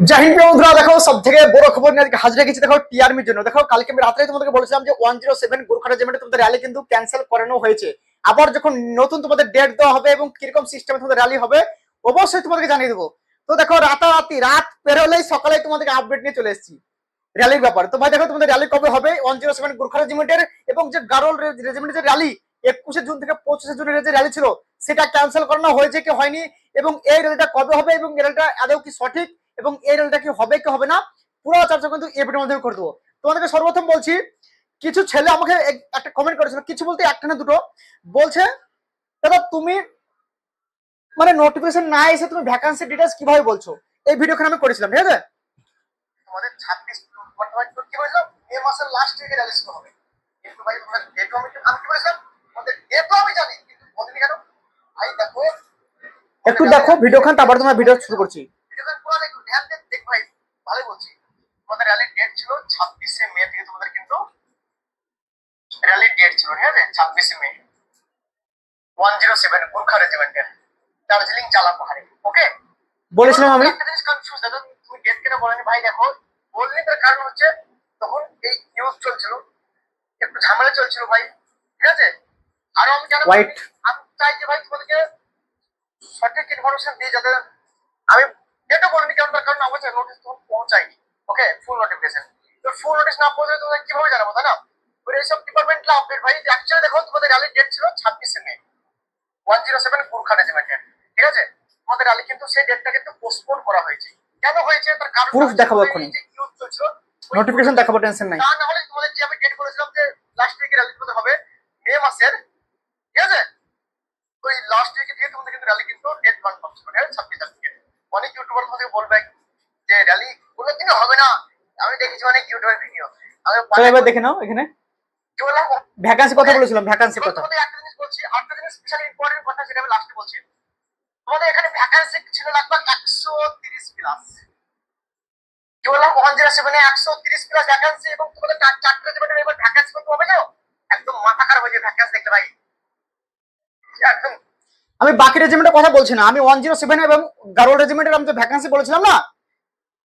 জাহিদ বন্ধুরা, দেখো সব থেকে বড় খবর নিয়ে আজকে হাজির গেছি। দেখো টিআরমির জন্য। দেখো কালকে আমি রাত্রে তোমাদেরকে বলেছিলাম যে 107 গোর্খা রেজিমেন্টে তোমাদের র্যালি কিন্তু ক্যান্সেল করানো হয়েছে। আবার যখন নতুন তোমাদের ডেট দেওয়া হবে এবং কিরকম সিস্টেমে তোমাদের র্যালি হবে অবশ্যই তোমাদেরকে জানিয়ে দেবো। তো দেখো রাতারাতি রাত পেরোলেই সকালে তোমাদেরকে আপডেট নিয়ে চলে এসেছি র্যালির ব্যাপারে। তো ভাই দেখো তোমাদের র্যালি কবে হবে 107 গোর্খা রেজিমেন্টের, এবং যে গারোল রেজিমেন্টের যে র্যালি 21শে জুন থেকে 25শে জুনের যে র্যালি ছিল সেটা ক্যান্সেল করানো হয়েছে কি হয়নি, এবং এই র্যালিটা কবে হবে এবং এই র্যালিটা আদৌ কি সঠিক এবং এই রেলটা কি হবে কি হবে না পুরো চর্চা কিন্তু এই ভিডিওর মধ্যে করে দেবো। তোমাদেরকে সর্বপ্রথম বলছি, কিছু ছেলে আমাকে একটা কমেন্ট করেছিল, কিছু বলতে একটা না দুটো, বলছে দাদা তুমি মানে নোটিফিকেশন না এসে তুমি ভ্যাকান্সি ডিটেইলস কিভাবে বলছো। এই ভিডিওখানে আমি করেছিলাম, ঠিক আছে। তোমাদের 26 মানে কি বলছিলাম মে মাসের লাস্ট উইকে রিলিজ হবে, কিন্তু ভাই ডেটও আমি কি বলেছিলাম, তোমাদের ডেটও আমি জানি কিন্তু বলিনি কেন। ভাই দেখো একটু দেখো ভিডিওখান, তারপর তোমার ভিডিও শুরু করছি। ভিডিওখান পুরো একটু ধ্যান দিয়ে দেখ ভাই, ভালোই বলছি। তোমাদের র্যালির ডেট ছিল 26শে মে থেকে, তোমাদের কিন্তু র্যালির ডেট ছিল, ঠিক আছে, 26শে মে 107 গোর্খা রেজিমেন্টের দার্জিলিং জালা পাহাড়ে। ওকে, বলেছিলাম আমি একটা জিনিস কনফিউজ দাদা, তুমি ডেট কেন বলেনি ভাই। দেখো বলনি, তার কারণ হচ্ছে তখন এই নিউজ চলছিল, একটু ঝামেলা চলছিল ভাই, ঠিক আছে। আর আমি জানো আমি চাই যে ভাই তোমাদেরকে সঠিক ইনফরমেশন দিয়ে, যাতে আমি ডেটও বলিনি কারণ তার কারণ আমার কাছে নোটিস তখন পৌঁছায়নি। ওকে, ফুল নোটিফিকেশন তো ফুল নোটিস না পৌঁছালে তোমরা কিভাবে জানাবো, তাই না। ওই এইসব ডিপার্টমেন্টাল আপডেট ভাই। অ্যাকচুয়ালি দেখো তোমাদের র্যালির ডেট ছিল 26শে মে 107 গোর্খা রেজিমেন্টের, ঠিক আছে। তোমাদের র্যালি কিন্তু সেই ডেটটা কিন্তু পোস্টপোন করা হয়েছে। কেন হয়েছে তার কারণ প্রুফ দেখাবো এখনি, নিউজ চলছিল, নোটিফিকেশন দেখাবো, টেনশন নাই। না হলে তোমাদের যে আমি ডেট বলেছিলাম যে লাস্ট উইকে র্যালি তোমাদের হবে মে মাসের, ঠিক আছে, ওই লাস্ট উইকে থেকে তোমাদের কিন্তু র্যালি কিন্তু ডেট কনফার্ম ছিল, ঠিক আছে, 26 তারিখে। অনেক ইউটিউবার তোমাদের বলবে যে র্যালি কোনোদিনও হবে না। আমি দেখেছি অনেক ইউটিউবের ভিডিও। আমি এবার দেখে নাও এখানে ভ্যাকান্সি কথা বলেছিলাম, ভ্যাকান্সি কথা। তোমাদের একটা জিনিস বলছি, আরেকটা জিনিস স্পেশালি ইম্পর্টেন্ট কথা, যেটা আমি লাস্টে বলছি। তোমাদের এখানে ভ্যাকান্সি ছিল লাগবে 130 প্লাস। কি বললাম 107 এ 130 প্লাস ভ্যাকান্সি, এবং তোমাদের চারটে রেজিমেন্টের এবার ভ্যাকান্সি কত হবে জানো? একদম মাথা খারাপ হয়ে যাবে ভ্যাকান্সি দেখলে ভাই, একদম। আমি বাকি রেজিমেন্টের কথা বলছি না, আমি 107 এবং গারোল রেজিমেন্টের আমি যে ভ্যাকান্সি বলেছিলাম না,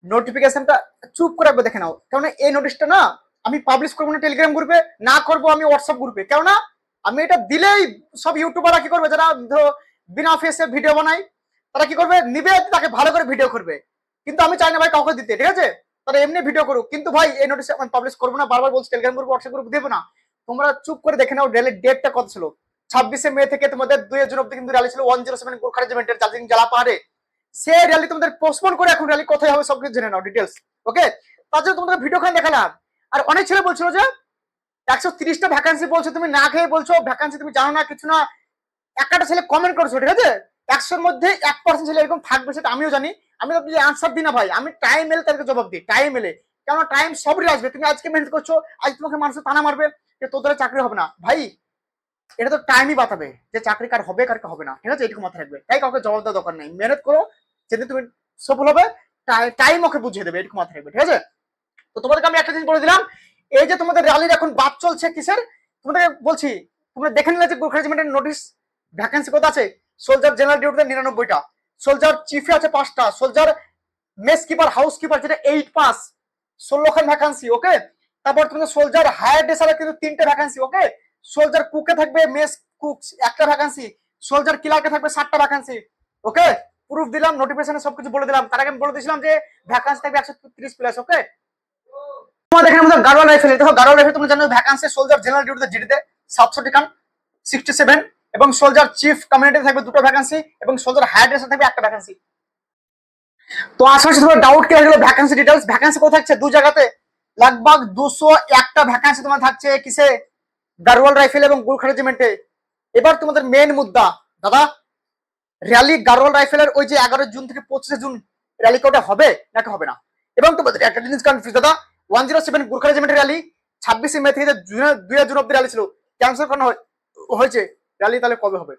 নোটিফিকেশনটা চুপ করে একবার দেখে নাও। কারণ এই নোটিশটা না আমি পাবলিশ করবো না টেলিগ্রাম গ্রুপে, না করবো আমি হোয়াটসঅ্যাপ গ্রুপে। কেননা আমি এটা দিলেই সব ইউটিউবাররা কি করবে, যারা ধরো বিনা ফেসে ভিডিও বানায়, তারা কি করবে, নিবে তাকে ভালো করে ভিডিও করবে। কিন্তু আমি চাই না ভাই কাউকে দিতে, ঠিক আছে, তারা এমনি ভিডিও করুক। কিন্তু ভাই এই নোটিশ আমি পাবলিশ করবো না, বারবার বলছি, টেলিগ্রাম গ্রুপ হোয়াটসঅ্যাপ গ্রুপ দেবো না। তোমরা চুপ করে দেখে নাও র্যালির ডেটটা কত ছিল। 26শে মে থেকে তোমাদের 2 জুন অব্দি কিন্তু র্যালি ছিল 107 গোর্খা রেজিমেন্টের দার্জিলিং জেলা পাহাড়ে। সেই র্যালি তোমাদের পোস্টপোন করে এখন র্যালি কোথায় হবে সবকিছু জেনে নাও ডিটেলস। ওকে, তার জন্য তোমাদের ভিডিও খান দেখালাম। আর অনেক ছেলে বলছিল যে 130টা ভ্যাকান্সি বলছো, তুমি না খেয়ে বলছো ভ্যাকান্সি তুমি জানো না কিছু না। একটা ছেলে কমেন্ট করছো, ঠিক আছে, 100-র মধ্যে 1% ছেলে এরকম থাকবে, সেটা আমিও জানি। আমি তো আনসার দিই না ভাই, আমি টাইম এলে তাদেরকে জবাব দিই, টাইম এলে। কেন টাইম সবই আসবে। তুমি আজকে মেহনত করছো, আজ তোমাকে মানুষ তানা মারবে যে তোদের চাকরি হবে না, ভাই এটা তো টাইমই বাতাবে যে চাকরি কার হবে কার হবে না, ঠিক আছে, এটুকু মাথায় রাখবে। তাই কাউকে জবাব দেওয়ার দরকার নেই, মেহনত করো, যেদিন তুমি সফল হবে টাইম ওকে বুঝিয়ে দেবে, এটুকু মাথায় রাখবে, ঠিক আছে। তো তোমাদেরকে আমি একটা জিনিস বলে দিলাম, এই যে তোমাদের র্যালির এখন বাদ চলছে কিসের, তোমাদেরকে বলছি, তোমরা দেখে নিলে যে গোর্খা রেজিমেন্টের নোটিশ ভ্যাকেন্সি কত আছে। সোলজার জেনারেল ডিউটিতে 99টা, সোলজার চিফে আছে 5টা, soldier mess keeper house keeper যেটা 8 পাস 16 খান ভ্যাকেন্সি। ওকে, তারপর তোমাদের সোলজার হায়ার ডেসারে কিন্তু 3টে ভ্যাকেন্সি। ওকে, সোলজার কুকে থাকবে মেস কুক একটা ভ্যাকেন্সি, সোলজার কিলারকে থাকবে 7টা ভ্যাকেন্সি। ওকে, প্রুফ দিলাম, নোটিফিকেশনে সবকিছু বলে দিলাম। তার আগে আমি বলে দিয়েছিলাম যে ভ্যাকেন্সি থাকবে 130 প্লাস। ওকে, তোমাদের এখানে আমাদের গাড়োয়াল রাইফেল, দেখো গাড়োয়াল রাইফেল তোমরা জানো ভ্যাকেন্সি সোলজার জেনারেল ডিউটিতে জিডিতে 700 খান 67, এবং সোলজার চিফ কমিউনিটি থাকবে 2টো ভ্যাকেন্সি, এবং সোলজার হায়ার ডেসারে থাকবে একটা ভ্যাকেন্সি। তো আশেপাশে তোমার ডাউট কি হলো ভ্যাকেন্সি ডিটেইলস, ভ্যাকেন্সি কোথায় থাকছে, দু জায়গাতে लगभग 201টা ভ্যাকেন্সি তোমার থাকছে কিসে, গাড়োয়াল রাইফেল এবং গোর্খা রেজিমেন্টে। এবার তোমাদের মেন মুদ্দা দাদা, র্যালি গাড়োয়াল রাইফেলের ওই যে 11 জুন থেকে 25 জুন র্যালি কোটা হবে নাকি হবে না। এবং তোমাদের একটা জিনিস কনফিউজ দাদা, 107 গোর্খা রেজিমেন্টের র্যালি 26 মে থেকে 2 জুন অব্দি র্যালি ছিল, ক্যান্সেল করানো হয়েছে। র্যালি তাহলে কবে হবে?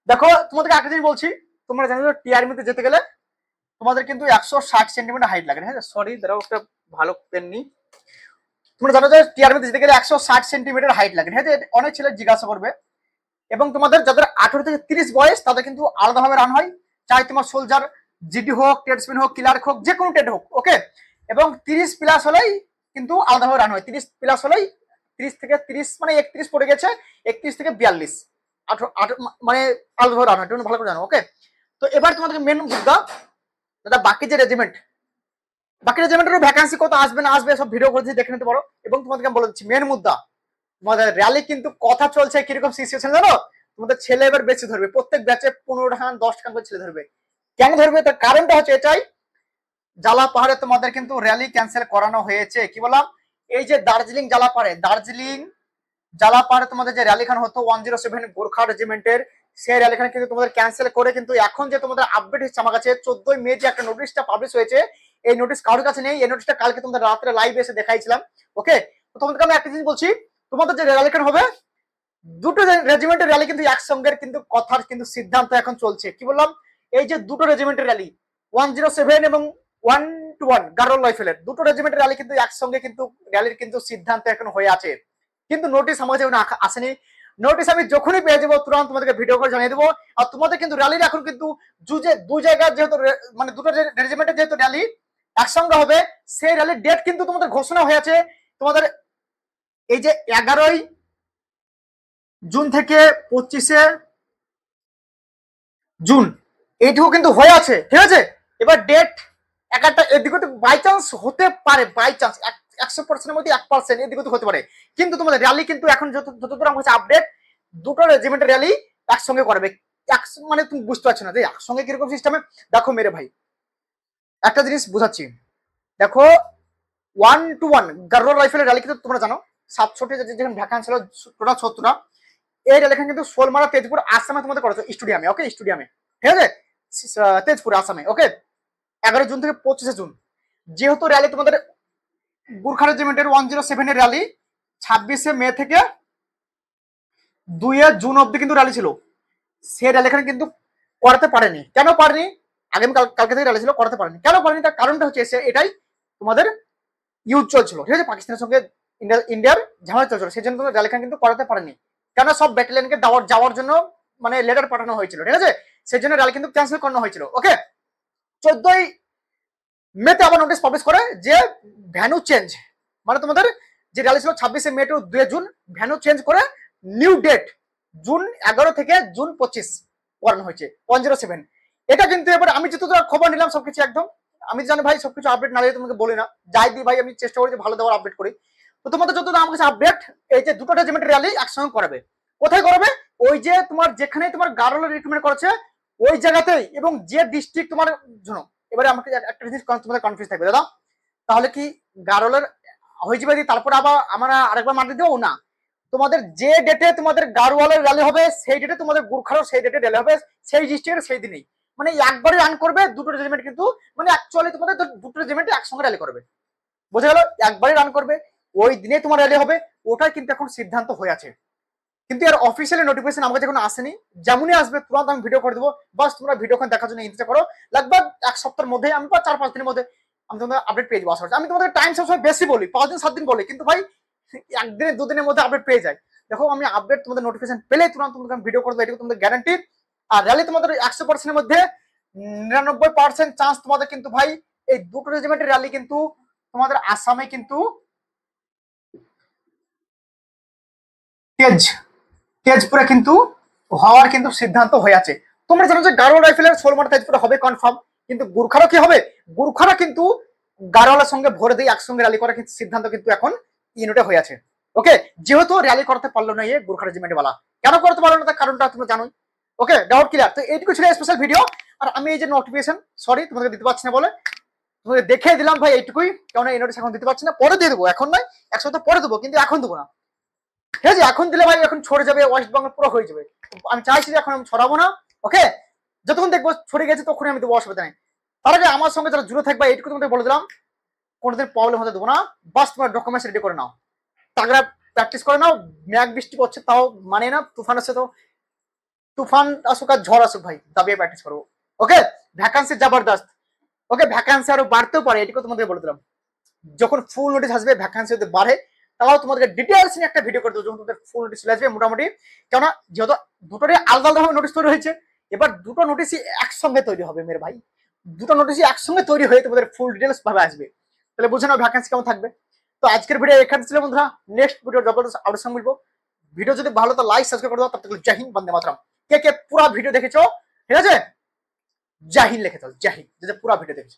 দেখো তোমাদেরকে একটা জিনিস বলছি, তোমরা জানো টিআরমিতে যেতে গেলে তোমাদের কিন্তু 160 সেন্টিমিটার হাইট লাগে। হ্যাঁ সরি, দাঁড়াও একটা ভালো পেন নি। তোমরা জানো যে টিআরমিতে যেতে গেলে 160 সেন্টিমিটার হাইট লাগে। হ্যাঁ, অনেক ছেলে জিজ্ঞাসা করবে। এবং তোমাদের যাদের 18 থেকে 30 বয়স তাদের কিন্তু আলাদাভাবে রান হয়, চাই তোমার সোলজার জিডি হোক, ট্রেডসম্যান হোক, ক্লার্ক হোক, যে কোনো ট্রেড হোক, ওকে। এবং 30+ হলেই কিন্তু আলাদাভাবে রান হয়। 30+ হলেই 30 থেকে 30 মানে 31 পড়ে গেছে, 31 থেকে 42, 18 মানে আলাদাভাবে রান হয়, তুমি ভালো করে জানো, ওকে। তো এবার তোমাদেরকে মেন মুদ্রা, দাদা বাকি রেজিমেন্টের ভ্যাকান্সি কত আসবে না আসবে সব ভিডিও করে দেখে নিতে পারো। এবং তোমাদেরকে বলে দিচ্ছি মেন মুদ্রা, তোমাদের র্যালি কিন্তু কথা চলছে কিরকম সিচুয়েশন জানো, তোমাদের ছেলে এবার বেশি ধরবে, প্রত্যেক ব্যাচে 15 টাকা 10 টাকা করে ছেলে ধরবে। কেন ধরবে তার কারণটা হচ্ছে এটাই, জ্বালা পাহাড়ে তোমাদের কিন্তু র্যালি ক্যান্সেল করানো হয়েছে। কি বললাম, এই যে দার্জিলিং জ্বালাপাহাড়ে তোমাদের যে র্যালি খান হতো 107 গোর্খা রেজিমেন্টের, সেই র্যালি খান কিন্তু তোমাদের ক্যান্সেল করে কিন্তু এখন যে তোমাদের আপডেট হচ্ছে আমার কাছে 14 মে যে একটা নোটিশটা পাবলিশ হয়েছে, এই নোটিশ কারোর কাছে নেই। এই নোটিশটা কালকে তোমাদের রাত্রে লাইভ এসে দেখাইছিলাম, ওকে। তো তোমাদেরকে আমি একটা জিনিস বলছি, তোমাদের যে র্যালি খান হবে, দুটো রেজিমেন্টের র্যালি কিন্তু একসঙ্গে কিন্তু কথার কিন্তু সিদ্ধান্ত এখন চলছে। কি বললাম, এই যে দুটো রেজিমেন্টের র্যালি 107 এবং 121 গারোল রাইফেলের দুটো রেজিমেন্টের র্যালি কিন্তু একসঙ্গে কিন্তু র্যালির কিন্তু সিদ্ধান্ত এখন হয়ে আছে, কিন্তু নোটিশ আমার কাছে আসেনি। নোটিশ আমি যখনই পেয়ে যাবো তুরন্ত তোমাদেরকে ভিডিও করে জানিয়ে দেবো। আর তোমাদের কিন্তু র্যালির এখন কিন্তু দু জায়গায় যেহেতু মানে দুটো রেজিমেন্টের যেহেতু র্যালি একসঙ্গে হবে, সেই র্যালির ডেট কিন্তু তোমাদের ঘোষণা হয়ে আছে। তোমাদের এই যে 11ই জুন থেকে 25শে জুন এইটুকু কিন্তু হয়ে আছে, ঠিক আছে। এবার ডেট এক একটা এদিকে বাই চান্স হতে পারে, বাই চান্স 100%-এর মধ্যে 1% এদিকে হতে পারে, কিন্তু তোমাদের র্যালি কিন্তু এখন যতদূর আমার কাছে আপডেট, দুটো রেজিমেন্টের র্যালি একসঙ্গে করবে। মানে তুমি বুঝতে পারছো না যে একসঙ্গে কিরকম সিস্টেমে। দেখো মেরে ভাই একটা জিনিস বুঝাচ্ছি, দেখো 121 গারোল রাইফেলের র্যালি কিন্তু তোমরা জানো 67 যেখানে ভ্যাকান্সি ছিল টোটাল 70টা, এই র্যালি কিন্তু সোলমারা তেজপুর আসামে তোমাদের করেছো স্টেডিয়ামে, ওকে, স্টেডিয়ামে, ঠিক আছে, তেজপুর আসামে, ওকে। 11 জুন থেকে 25শে জুন যেহেতু র্যালি তোমাদের গুর্খা রেজিমেন্টের 107 এর র্যালি 26শে মে থেকে 2 জুন অব্দি কিন্তু র্যালি ছিল, সে র্যালি এখানে কিন্তু করাতে পারেনি। কেন পারেনি, কালকে থেকে র্যালি ছিল, করাতে পারেনি। কেন পারেনি তার কারণটা হচ্ছে এটাই, তোমাদের ইউজ চলছিল, ঠিক আছে, পাকিস্তানের সঙ্গে ইন্ডিয়ার ঝামেলা চলছিল, সেই জন্য তোমাদের র্যালি কিন্তু করাতে পারেনি। কেন সব ব্যাটালিয়নকে যাওয়ার জন্য মানে লেটার পাঠানো হয়েছিল, ঠিক আছে, সেই জন্য র্যালি কিন্তু ক্যান্সেল করানো হয়েছিল, ওকে। 14ই মেতে আবার নোটিশ পাবলিশ করে যে ভ্যানু চেঞ্জ, মানে তোমাদের যে র্যালি ছিল 26শে মে টু 2 জুন, ভ্যানু চেঞ্জ করে নিউ ডেট জুন 11 থেকে জুন 25 করানো হয়েছে 107। এটা কিন্তু এবার আমি যতটা খবর নিলাম সবকিছু একদম, আমি জানি ভাই সবকিছু আপডেট না দিলে তোমাকে বলি না, যাই দিই ভাই আমি চেষ্টা করি ভালো দেওয়ার আপডেট করি। তো তোমাদের যতটা আমার কাছে আপডেট, এই যে দুটো রেজিমেন্টের র্যালি একসঙ্গে করাবে। কোথায় করাবে, ওই যে তোমার যেখানে তোমার গারোলের রিক্রুটমেন্ট করেছে ওই জায়গাতেই, এবং যে ডিস্ট্রিক্ট তোমার জন্য। এবারে আমাকে একটা জিনিস তোমাদের কনফিউজ থাকবে, দাদা তাহলে কি গারোলের হয়ে যাবে তারপর আবার আমরা আরেকবার মাটি দেবো না, তোমাদের যে ডেটে তোমাদের গারোয়ালের র্যালি হবে সেই ডেটে তোমাদের গুর্খারও সেই ডেটে র্যালি হবে, সেই ডিস্ট্রিক্টের সেই দিনেই, মানে একবারে রান করবে দুটো রেজিমেন্ট কিন্তু, মানে অ্যাকচুয়ালি তোমাদের দুটো রেজিমেন্ট একসঙ্গে র্যালি করবে, বোঝা গেল, একবারে রান করবে ওই দিনে তোমার র্যালি হবে, ওটাই কিন্তু এখন সিদ্ধান্ত হয়ে আছে। কিন্তু এর অফিসিয়ালি নোটিফিকেশন আমার কাছে এখনো আসেনি, যেমনই আসবে তুরন্ত আমি ভিডিও করে দেবো, বাস তোমরা ভিডিওখান দেখার জন্য ইন্তজার করো, লাগভগ এক সপ্তাহের মধ্যে আমি বা 4-5 দিনের মধ্যে আমি তোমাদের আপডেট পেয়ে যাবো। আশা করছি আমি তোমাদের টাইম সবসময় বেশি বলি, 5 দিন 7 দিন বলি, কিন্তু ভাই একদিনে 2 দিনের মধ্যে আপডেট পেয়ে যায়। দেখো আমি আপডেট তোমাদের নোটিফিকেশন পেলে তুরন্ত তোমাদের আমি ভিডিও করে দেবো, এটুকু তোমাদের গ্যারান্টি। আর র্যালি তোমাদের 100%-এর মধ্যে 99% চান্স তোমাদের কিন্তু ভাই এই দুটো রেজিমেন্টের র্যালি কিন্তু তোমাদের আসামে কিন্তু তেজপুরে কিন্তু হওয়ার কিন্তু সিদ্ধান্ত হয়ে আছে। তোমরা জানো যে গারোল রাইফেলের সোলমার তেজপুরে হবে কনফার্ম, কিন্তু গুর্খারও কি হবে, গুর্খারা কিন্তু গারোয়ালের সঙ্গে ভরে দিয়ে একসঙ্গে র্যালি করার কিন্তু সিদ্ধান্ত কিন্তু এখন ইউনিটে হয়ে আছে, ওকে। যেহেতু র্যালি করতে পারলো না এই গুর্খা রেজিমেন্ট वाला, কেন করতে পারলো না তার কারণটা তোমরা জানোই, ওকে, ডাউট ক্লিয়ার। তো এইটুকু ছিল স্পেশাল ভিডিও। আর আমি এই যে নোটিফিকেশন সরি তোমাদের দিতে পারছি না বলে তোমাদের দেখে দিলাম ভাই এইটুকুই, কারণ এই নোটিস এখন দিতে পারছি না, পরে দিয়ে দেবো, এখন নয়, 1 সপ্তাহ পরে দেবো, কিন্তু এখন দেবো না, ঠিক আছে। এখন দিলে ভাই এখন ছড়ে যাবে, ওয়েস্ট বেঙ্গল পুরো হয়ে যাবে, আমি চাইছি যে এখন আমি ছড়াবো না, ওকে। যতক্ষণ দেখবো ছড়ে গেছে তখনই আমি দেবো, অসুবিধা নেই। তার আগে আমার সঙ্গে যারা জুড়ে থাকবে এইটুকু তোমাদের বলে দিলাম, কোনোদিন প্রবলেম হতে দেবো না, বাস তোমার ডকুমেন্টস রেডি করে নাও, তাগড়া প্র্যাকটিস করে নাও। মেঘ বৃষ্টি করছে তাও মানে না, তুফান আছে তো তুফান আসুক আর ঝড় আসুক ভাই দাবিয়ে প্র্যাকটিস করবো, ওকে। ভ্যাকান্সি জবরদস্ত, ওকে, ভ্যাকান্সি আরো বাড়তেও পারে, এটুকু তোমাদের বলে দিলাম। যখন ফুল নোটিস আসবে ভ্যাকান্সি যদি বাড়ে তাহলে তোমাদেরকে ডিটেলস নিয়ে একটা ভিডিও করে দেবো, যখন তোমাদের ফুল নোটিস চলে আসবে মোটামুটি। কেননা যেহেতু দুটোরই আলাদা আলাদা নোটিস তৈরি হয়েছে, এবার দুটো নোটিসই একসঙ্গে তৈরি হবে মেরে ভাই, দুটো নোটিশই একসঙ্গে তৈরি হয়ে তোমাদের ফুল ডিটেলস ভাবে আসবে। তাহলে বুঝে নাও ভ্যাকেন্সি কেমন থাকবে। তো আজকের ভিডিও এখানে ছিল বন্ধুরা, নেক্সট ভিডিও জবরদস্ত আপডেট সঙ্গে মিলবো। ভিডিও যদি ভালো তো লাইক সাবস্ক্রাইব করে দাও। তব তক জয় হিন্দ, বন্দে মাতরম। কে কে পুরো ভিডিও দেখেছো, ঠিক আছে, জয় হিন্দ লিখে দাও, জয় হিন্দ, যে পুরো ভিডিও দেখেছো।